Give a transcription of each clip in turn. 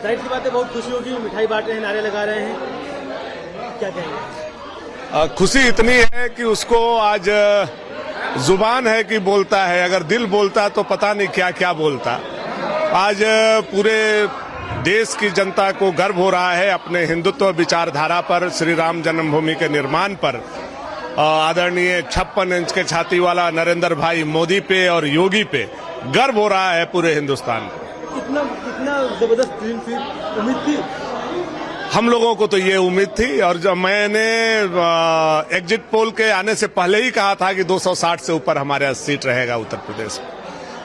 जाहिर सी बात है, बहुत खुशी होगी, मिठाई बांट रहे हैं, नारे लगा रहे हैं, क्या कहेंगे? खुशी इतनी है कि उसको आज जुबान है कि बोलता है, अगर दिल बोलता तो पता नहीं क्या क्या बोलता। आज पूरे देश की जनता को गर्व हो रहा है अपने हिंदुत्व विचारधारा पर, श्री राम जन्मभूमि के निर्माण पर। आदरणीय 56 इंच के छाती वाला नरेंद्र भाई मोदी पे और योगी पे गर्व हो रहा है पूरे हिंदुस्तान को। कितना जबरदस्त फिल्म थी, उम्मीद थी हम लोगों को, तो ये उम्मीद थी। और जब मैंने एग्जिट पोल के आने से पहले ही कहा था कि 260 से ऊपर हमारे सीट रहेगा उत्तर प्रदेश में,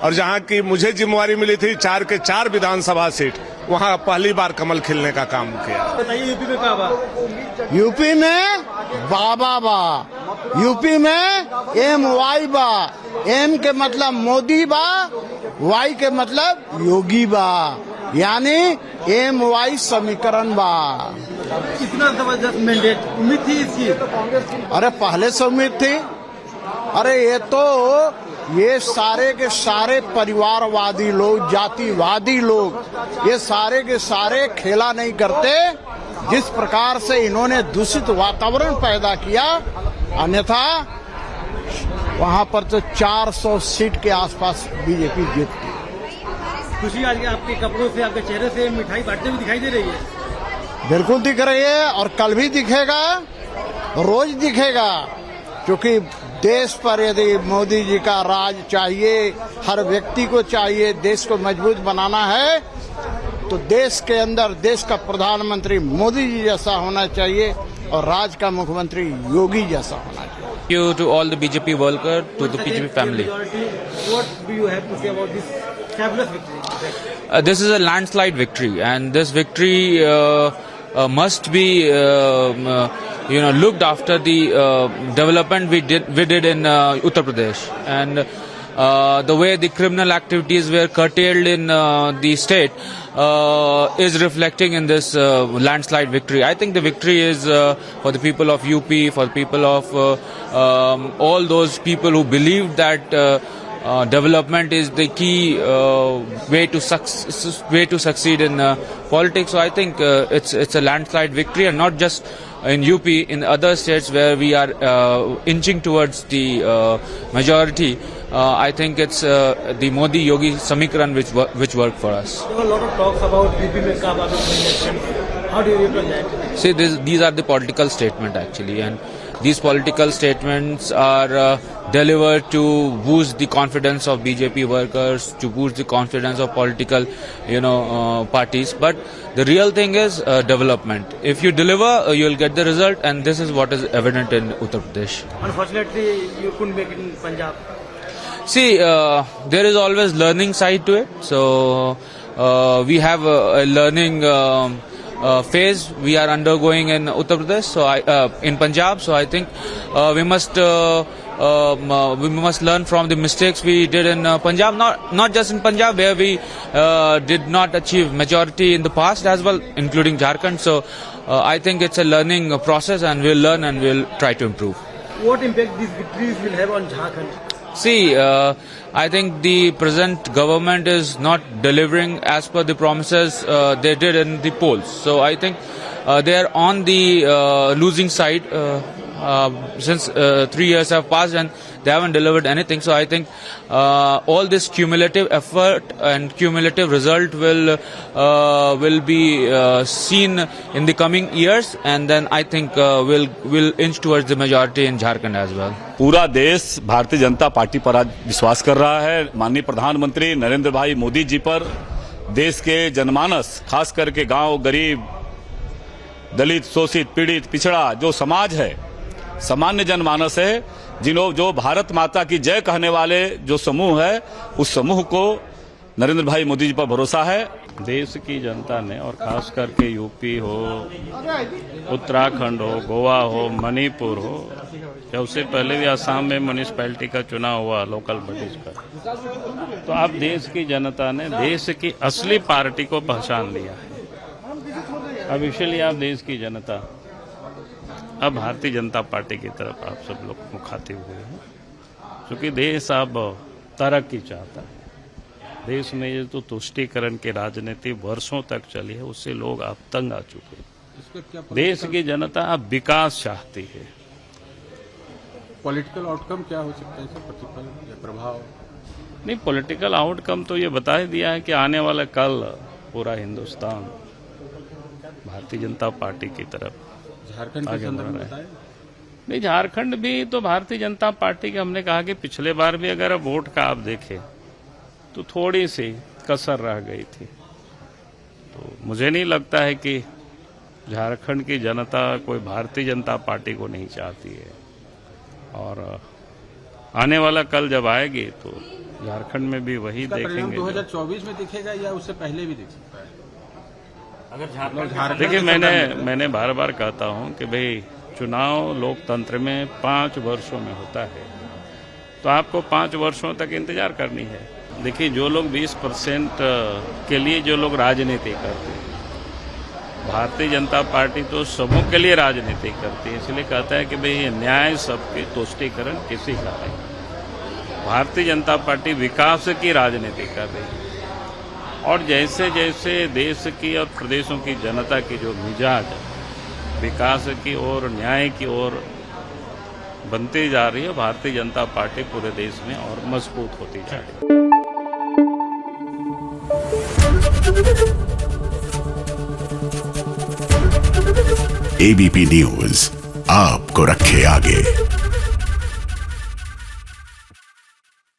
और जहां की मुझे जिम्मेवारी मिली थी 4 के 4 विधानसभा सीट, वहां पहली बार कमल खिलने का काम किया। बताइए, यूपी में क्या बा? यूपी में बाबा बा, यूपी में MY बा। M के मतलब मोदी बा, Y के मतलब योगी बा, यानी MY समीकरण बा। इतना जबरदस्त मैंडेट, उम्मीद थी इसकी? अरे पहले से उम्मीद थी। अरे ये सारे के सारे परिवारवादी लोग, जातिवादी लोग, ये सारे के सारे खेला नहीं करते। जिस प्रकार से इन्होंने दूषित वातावरण पैदा किया, अन्यथा वहां पर तो 400 सीट के आसपास बीजेपी जीतती। खुशी आज आपके कपड़ों से, आपके चेहरे से मिठाई बांटते हुए दिखाई दे रही है। बिल्कुल दिख रही है, और कल भी दिखेगा, रोज दिखेगा, क्योंकि देश पर यदि मोदी जी का राज चाहिए, हर व्यक्ति को चाहिए, देश को मजबूत बनाना है, तो देश के अंदर देश का प्रधानमंत्री मोदी जी जैसा होना चाहिए और राज्य का मुख्यमंत्री योगी जैसा होना चाहिए। Thank you to all the BJP workers, to the BJP family. What do you have to say about this fabulous victory? This is a landslide victory, and this victory must be looked after the development we did in Uttar Pradesh, and the way the criminal activities were curtailed in the state is reflecting in this landslide victory. I think the victory is for the people of UP, for the people of all those people who believe that development is the key way to succeed in politics. So I think it's a landslide victory, and not just in UP, in other states where we are inching towards the majority. I think it's the Modi-Yogi Samikaran which worked for us. There were a lot of talks about UP में कब आप election, how do you reply that? See, these are the political statements actually, and these political statements are delivered to boost the confidence of BJP workers, to boost the confidence of political, parties. But the real thing is development. If you deliver, you'll get the result, and this is what is evident in Uttar Pradesh. Unfortunately, you couldn't make it in Punjab. See, there is always learning side to it. So we have a learning phase we are undergoing in Uttar Pradesh, so in Punjab. So I think we must learn from the mistakes we did in Punjab. Not just in Punjab, where we did not achieve majority in the past as well, including Jharkhand. So I think it's a learning process, and we'll learn and we'll try to improve. What impact these victories will have on Jharkhand? See, I think the present government is not delivering as per the promises they did in the polls. So I think they are on the losing side since 3 years have passed, and they haven't delivered anything. So I think all this cumulative effort and cumulative result will be seen in the coming years, and then I think we'll inch towards the majority in Jharkhand as well. पूरा देश Bharatiya Janata party पर आज विश्वास कर रहा है, माननीय प्रधानमंत्री नरेंद्र भाई मोदी जी पर। देश के जनमानस, खास करके गांव, गरीब, दलित, शोषित, पीड़ित, पिछड़ा जो समाज है, सामान्य जनमानस है, जो भारत माता की जय कहने वाले जो समूह है, उस समूह को नरेंद्र भाई मोदी जी पर भरोसा है। देश की जनता ने, और खास करके यूपी हो, उत्तराखंड हो, गोवा हो, मणिपुर हो, जब से पहले भी असम में म्यूनिसिपैलिटी का चुनाव हुआ लोकल बॉडीज का, तो अब देश की जनता ने देश की असली पार्टी को पहचान लिया है। अब इसलिए आप देश की जनता अब भारतीय जनता पार्टी की तरफ आप सब लोग मुखातिब हुए हैं, क्योंकि देश अब तरक्की चाहता है। देश में ये तो तुष्टीकरण की राजनीति वर्षों तक चली है, उससे लोग अब तंग आ चुके हैं। इसका क्या देश की जनता अब विकास चाहती है। पॉलिटिकल आउटकम क्या हो सकता है, इसका प्रतिफल या प्रभाव? नहीं, पॉलिटिकल आउटकम तो ये बता ही दिया है कि आने वाला कल पूरा हिंदुस्तान भारतीय जनता पार्टी की तरफ झारखंड के आगे संदर्भ बढ़ में रहा है। बताएं। नहीं, झारखंड भी तो भारतीय जनता पार्टी के, हमने कहा कि पिछले बार भी अगर वोट का आप देखें तो थोड़ी सी कसर रह गई थी। तो मुझे नहीं लगता है कि झारखंड की जनता कोई भारतीय जनता पार्टी को नहीं चाहती है, और आने वाला कल जब आएगी तो झारखंड में भी वही इसका परिणाम देखेंगे। 2024 में दिखेगा या उससे पहले भी दिख सकता है? अगर झारखंड देखिए, मैंने बार बार कहता हूं कि भाई चुनाव लोकतंत्र में 5 वर्षों में होता है, तो आपको 5 वर्षों तक इंतजार करनी है। देखिए, जो लोग 20% के लिए जो लोग राजनीति करते हैं, भारतीय जनता पार्टी तो सबों के लिए राजनीति करती है, इसलिए कहता है कि भाई ये न्याय सबके तुष्टीकरण किसी का नहीं। भारतीय जनता पार्टी विकास की राजनीति कर रही है, और जैसे जैसे देश की और प्रदेशों की जनता की जो मिजाज विकास की ओर, न्याय की ओर बनती जा रही है, भारतीय जनता पार्टी पूरे देश में और मजबूत होती जा रही है। एबीपी न्यूज आपको रखे आगे।